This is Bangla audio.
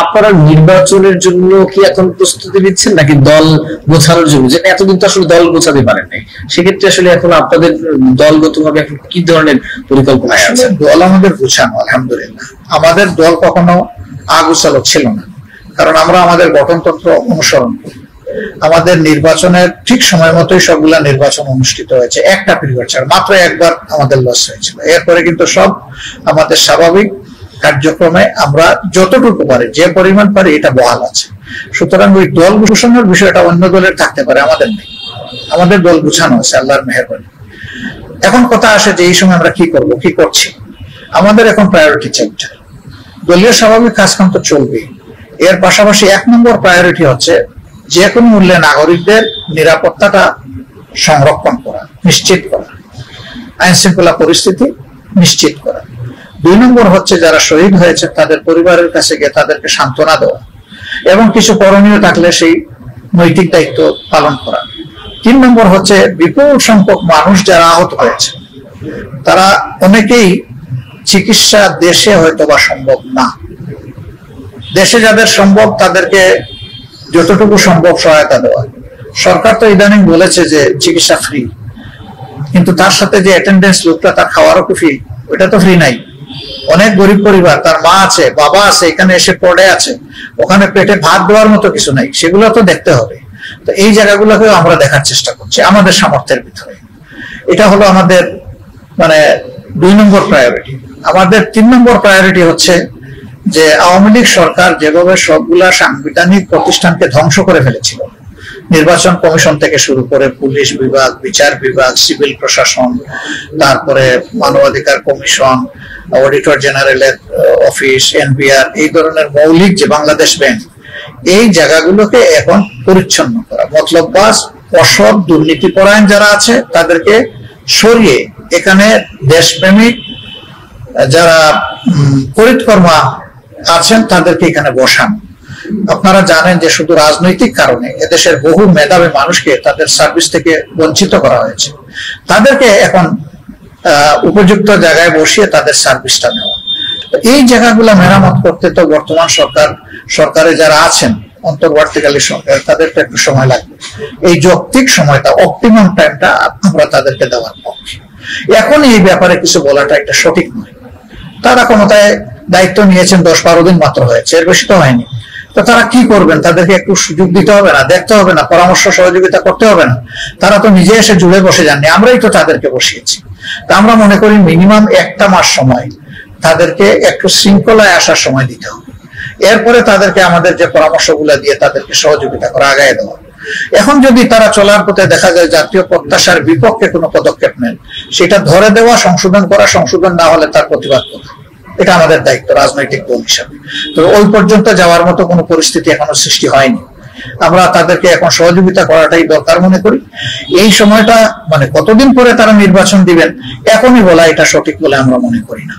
আপনারা নির্বাচনের জন্য কি এখন প্রস্তুতি নিচ্ছেন নাকি দল গোছানোর জন্য, যে এতদিন তো আসলে দল গোছাতে পারেন নাই, সেক্ষেত্রে আসলে এখন আপনাদের দলগতভাবে এখন কি ধরনের পরিকল্পনায় আছে? দল আমাদের গোছানো, আলহামদুলিল্লাহ। আমাদের দল কখনো আগোছালো ছিল না, কারণ আমরা আমাদের গঠনতন্ত্র অনুসরণ করি। আমাদের নির্বাচনের ঠিক সময় মতোই সবগুলা নির্বাচন অনুষ্ঠিত হয়েছে, একটা পিরিয়ড ছাড়া। মাত্র একবার আমাদের লস হয়েছিল, এরপরে কিন্তু সব আমাদের স্বাভাবিক কার্যক্রমে আমরা যতটুকু পারি, যে পরিমাণ পারি, এটা বহাল আছে। সুতরাং ওই দল ঘোষণার বিষয়টা অন্য দলের থাকতে পারে, আমাদের নেই। আমাদের দল গুছানো আছে, আল্লাহর মেহেরবানি। এখন কথা আসে যে এই সময় আমরা কি করব, কি করছি। আমাদের এখন প্রায়োরিটি চারটা। দলীয় স্বাভাবিক কাজকাম তো চলবে, এর পাশাপাশি 1 নম্বর প্রায়োরিটি হচ্ছে যে কোনো মূল্যে নাগরিকদের নিরাপত্তাটা সংরক্ষণ করা, নিশ্চিত করা, আইন শৃঙ্খলা পরিস্থিতি নিশ্চিত করা। 2 নম্বর হচ্ছে যারা শহীদ হয়েছে তাদের পরিবারের কাছে গিয়ে তাদেরকে সান্ত্বনা দেওয়া এবং কিছু করণীয় থাকলে সেই নৈতিক দায়িত্ব পালন করা। 3 নম্বর হচ্ছে বিপুল সংখ্যক মানুষ যারা আহত হয়েছে, তারা অনেকেই চিকিৎসা দেশে হয়তো বা সম্ভব না, দেশে যাদের সম্ভব তাদেরকে যতটুকু সম্ভব সহায়তা দেওয়া। সরকার তো ইদানিং বলেছে যে চিকিৎসা ফ্রি, কিন্তু তার সাথে যে অ্যাটেন্ডেন্স লোকটা, তার খাওয়ারও ফ্রি, ওইটা তো ফ্রি নাই। অনেক গরিব পরিবার, তার মা আছে, বাবা আছে, এখানে এসে পড়ে আছে, ওখানে পেটে ভাত দেওয়ার মতো কিছু নাই, সেগুলো তো দেখতে হবে। তো এই জায়গাগুলোকেও আমরা দেখার চেষ্টা করছি আমাদের সামর্থ্যের ভিতরে। এটা হলো আমাদের 2 নম্বর প্রায়োরিটি। আমাদের 3 নম্বর প্রায়োরিটি হচ্ছে যে আওয়ামী লীগ সরকার যেভাবে সবগুলা সাংবিধানিক প্রতিষ্ঠানকে ধ্বংস করে ফেলেছিল, নির্বাচন কমিশন থেকে শুরু করে পুলিশ বিভাগ, বিচার বিভাগ, সিভিল প্রশাসন, তারপরে মানবাধিকার কমিশন, অডিটর জেনারেলের অফিস, এনবিআর, এই ধরনের মৌলিক যে বাংলাদেশ ব্যাংক, এই জায়গাগুলোকে এখন পরিচ্ছন্ন করা, মতলববাজ, অসৎ, দুর্নীতিপরায়ণ যারা আছে তাদেরকে সরিয়ে এখানে দেশপ্রেমিক যারা করিতকর্মা আছেন তাদেরকে এখানে বসান। আপনারা জানেন যে শুধু রাজনৈতিক কারণে এদেশের বহু মেধাবী মানুষকে তাদের সার্ভিস থেকে বঞ্চিত করা হয়েছে, তাদেরকে এখন উপযুক্ত জায়গায় বসিয়ে তাদের সার্ভিসটা নেওয়া। এই জায়গাগুলো মেরামত করতে তো বর্তমান সরকারে যারা আছেন, অন্তর্বর্তীকালীন সরকার, তাদেরকে একটু সময় লাগবে। এই যৌক্তিক সময়টা, অপটিমাম টাইমটা আমরা তাদেরকে দেওয়ার পক্ষে। এখন এই ব্যাপারে কিছু বলাটা একটা সঠিক নয়। তারা ক্ষমতায় দায়িত্ব নিয়েছেন 10-12 দিন মাত্র হয়েছে, এর বেশি তো হয়নি। তো তারা কি করবেন, তাদেরকে একটু সুযোগ দিতে হবে না, দেখতে হবে না, পরামর্শ সহযোগিতা করতে হবে না? তারা তো নিজে এসে জুড়ে বসে যাননি, আমরাই তো তাদেরকে বসিয়েছি। তা আমরা মনে করি মিনিমাম 1 মাস সময় তাদেরকে একটু শৃঙ্খলায় আসার সময় দিতে হবে। এরপরে তাদেরকে আমাদের যে পরামর্শগুলো দিয়ে তাদেরকে সহযোগিতা করা, আগায় দেওয়া। এখন যদি তারা চলার পথে দেখা যায় জাতীয় প্রত্যাশার বিপক্ষে কোনো পদক্ষেপ নেন, সেটা ধরে দেওয়া, সংশোধন করা, সংশোধন না হলে তার প্রতিবাদ করা, এটা আমাদের দায়িত্ব রাজনৈতিক দল হিসাবে। তো ওই পর্যন্ত যাওয়ার মতো কোনো পরিস্থিতি এখনো সৃষ্টি হয়নি। আমরা তাদেরকে এখন সহযোগিতা করাটাই দরকার মনে করি। এই সময়টা কতদিন পরে তারা নির্বাচন দিবেন এখনই বলা এটা সঠিক বলে আমরা মনে করি না।